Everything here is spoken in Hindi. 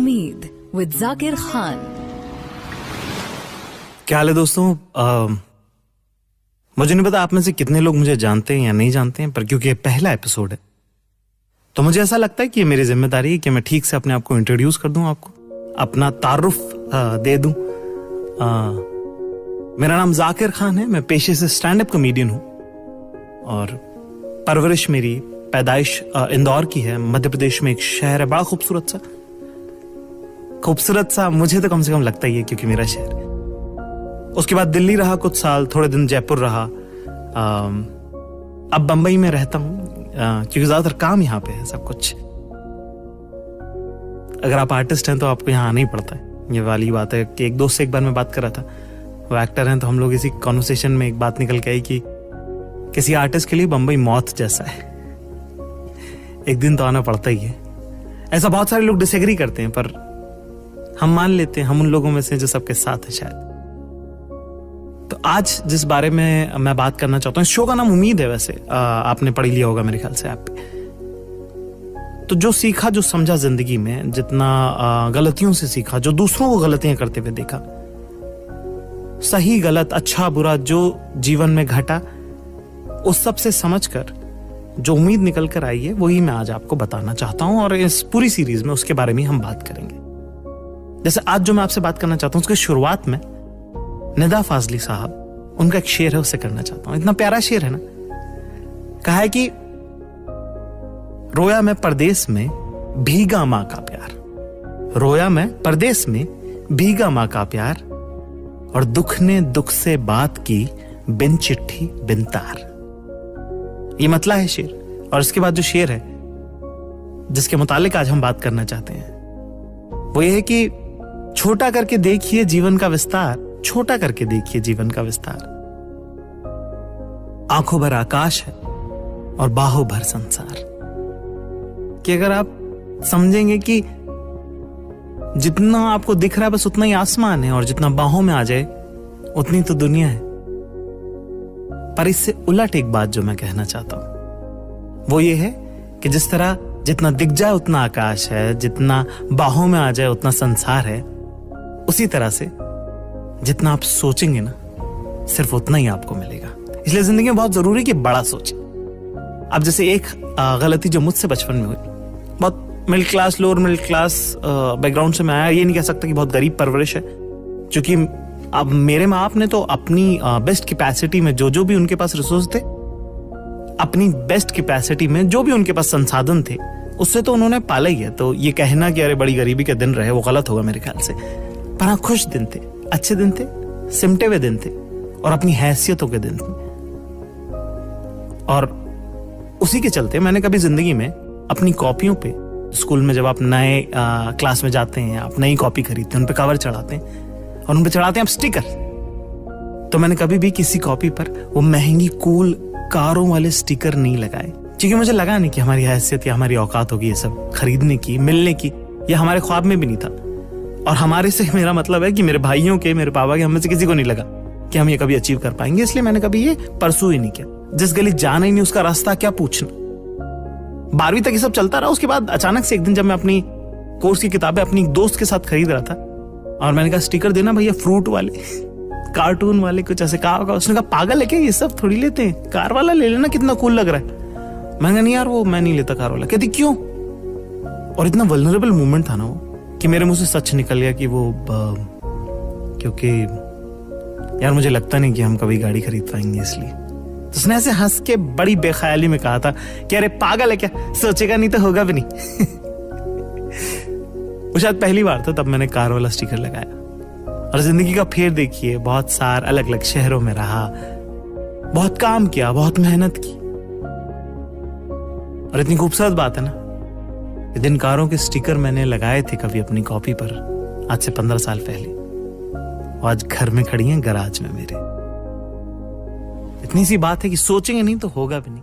उम्मीद विद जाकिर खान। क्या हाल है दोस्तों? मुझे नहीं पता आप में से कितने लोग मुझे जानते हैं या नहीं जानते हैं, पर क्योंकि ये पहला एपिसोड है तो मुझे ऐसा लगता है कि ये मेरी जिम्मेदारी है कि मैं ठीक से अपने आप को इंट्रोड्यूस कर दूं, आपको अपना तारुफ दे दूं। मेरा नाम जाकिर खान है, मैं पेशे से स्टैंड अप कॉमेडियन हूं और परवरिश मेरी पैदाइश इंदौर की है, मध्य प्रदेश में एक शहर है, बड़ा खूबसूरत सा मुझे तो कम से कम लगता ही है क्योंकि मेरा शहर है। उसके बाद दिल्ली रहा कुछ साल, थोड़े दिन जयपुर रहा, अब बंबई में रहता हूं क्योंकि ज्यादातर काम यहाँ पे है, सब कुछ। अगर आप आर्टिस्ट हैं तो आपको यहाँ आना ही पड़ता है, ये वाली बात है कि एक दोस्त से एक बार मैं बात कर रहा था, वो एक्टर हैं, तो हम लोग इसी कॉन्वर्सेशन में एक बात निकल के आई कि किसी आर्टिस्ट के लिए बंबई मौत जैसा है, एक दिन तो आना पड़ता ही है। ऐसा बहुत सारे लोग डिसएग्री करते हैं, पर हम मान लेते हैं, हम उन लोगों में से जो सबके साथ है शायद। तो आज जिस बारे में मैं बात करना चाहता हूँ, इस शो का नाम उम्मीद है, वैसे आपने पढ़ लिया होगा मेरे ख्याल से ऐप पे। तो जो सीखा, जो समझा जिंदगी में, जितना गलतियों से सीखा, जो दूसरों को गलतियां करते हुए देखा, सही गलत अच्छा बुरा जो जीवन में घटा, उस सब से समझकर जो उम्मीद निकल कर आई है वही मैं आज आपको बताना चाहता हूं। और इस पूरी सीरीज में उसके बारे में हम बात करेंगे। जैसे आज जो मैं आपसे बात करना चाहता हूं, उसके शुरुआत में निदा फाजली साहब, उनका एक शेर है, उससे करना चाहता हूं। इतना प्यारा शेर है ना, कहा है कि रोया मैं परदेस में भीगा मां का प्यार, रोया मैं परदेस में भीगा मां का प्यार, और दुख ने दुख से बात की बिन चिट्ठी बिन तार। ये मतला है शेर। और इसके बाद जो शेर है जिसके मुतालिक आज हम बात करना चाहते हैं, वो ये है कि छोटा करके देखिए जीवन का विस्तार, छोटा करके देखिए जीवन का विस्तार, आंखों भर आकाश है और बाहों भर संसार। कि अगर आप समझेंगे कि जितना आपको दिख रहा है बस उतना ही आसमान है, और जितना बाहों में आ जाए उतनी तो दुनिया है। पर इससे उलट एक बात जो मैं कहना चाहता हूं, वो ये है कि जिस तरह जितना दिख जाए उतना आकाश है, जितना बाहों में आ जाए उतना संसार है, उसी तरह से जितना आप सोचेंगे ना, सिर्फ उतना ही आपको मिलेगा। इसलिए जिंदगी में बहुत जरूरी है कि बड़ा सोचें। अब जैसे एक गलती जो मुझसे बचपन में हुई, बहुत middle class, lower middle class background से मैं आया, ये नहीं कह सकता कि बहुत गरीब परवरिश है, क्योंकि अब मेरे माँ बाप ने तो अपनी बेस्ट कैपेसिटी में जो भी उनके पास रिसोर्स थे, अपनी बेस्ट कैपेसिटी में जो भी उनके पास संसाधन थे, उससे तो उन्होंने पाला ही है। तो ये कहना कि अरे बड़ी गरीबी के दिन रहे, वो गलत होगा मेरे ख्याल से। पर हाँ, खुश दिन थे, अच्छे दिन थे, सिमटे हुए दिन थे, और अपनी हैसियतों के दिन थे। और उसी के चलते मैंने कभी जिंदगी में अपनी कॉपियों पे, स्कूल में जब आप नए क्लास में जाते हैं, आप नई कॉपी खरीदते हैं, उन पे कवर चढ़ाते हैं और उन पे चढ़ाते हैं आप स्टिकर, तो मैंने कभी भी किसी कॉपी पर वो महंगी कूल कारों वाले स्टिकर नहीं लगाए, क्योंकि मुझे लगा नहीं कि हमारी हैसियत या हमारी औकात होगी ये सब खरीदने की, मिलने की, या हमारे ख्वाब में भी नहीं था। और हमारे से मेरा मतलब है कि मेरे भाइयों के, मेरे पापा के, हम में से किसी को नहीं लगा कि हम ये कभी अचीव कर पाएंगे। इसलिए मैंने कभी ये परसू ही नहीं किया। जिस गली जाना ही नहीं उसका रास्ता क्या पूछना। 12वीं तक ये सब चलता रहा। उसके बाद अचानक से एक दिन जब मैं अपनी कोर्स की किताबें अपनी दोस्त के साथ खरीद रहा था, और मैंने कहा स्टिकर देना भैया, फ्रूट वाले, कार्टून वाले, कुछ ऐसे कहा होगा। उसने कहा पागल है क्या, ये सब थोड़ी लेते हैं, कार वाला ले लेना, कितना कूल लग रहा है। मैंने कहा नहीं यार, वो मैं नहीं लेता कार वाला। कहती क्यों? और इतना वल्नरेबल मोमेंट था ना वो, कि मेरे मुंह से सच निकल गया कि वो क्योंकि यार मुझे लगता नहीं कि हम कभी गाड़ी खरीद पाएंगे, इसलिए। तो उसने ऐसे हंस के बड़ी बेख्याली में कहा था कि अरे पागल है क्या, सोचेगा नहीं तो होगा भी नहीं। वो शायद पहली बार था तब मैंने कार वाला स्टिकर लगाया। और जिंदगी का फेर देखिए, बहुत सार अलग अलग शहरों में रहा, बहुत काम किया, बहुत मेहनत की। और इतनी खूबसूरत बात है ना, जिन कारों के स्टिकर मैंने लगाए थे कभी अपनी कॉपी पर आज से 15 साल पहले, वो आज घर में खड़ी हैं, गराज में मेरे। इतनी सी बात है कि सोचेंगे नहीं तो होगा भी नहीं।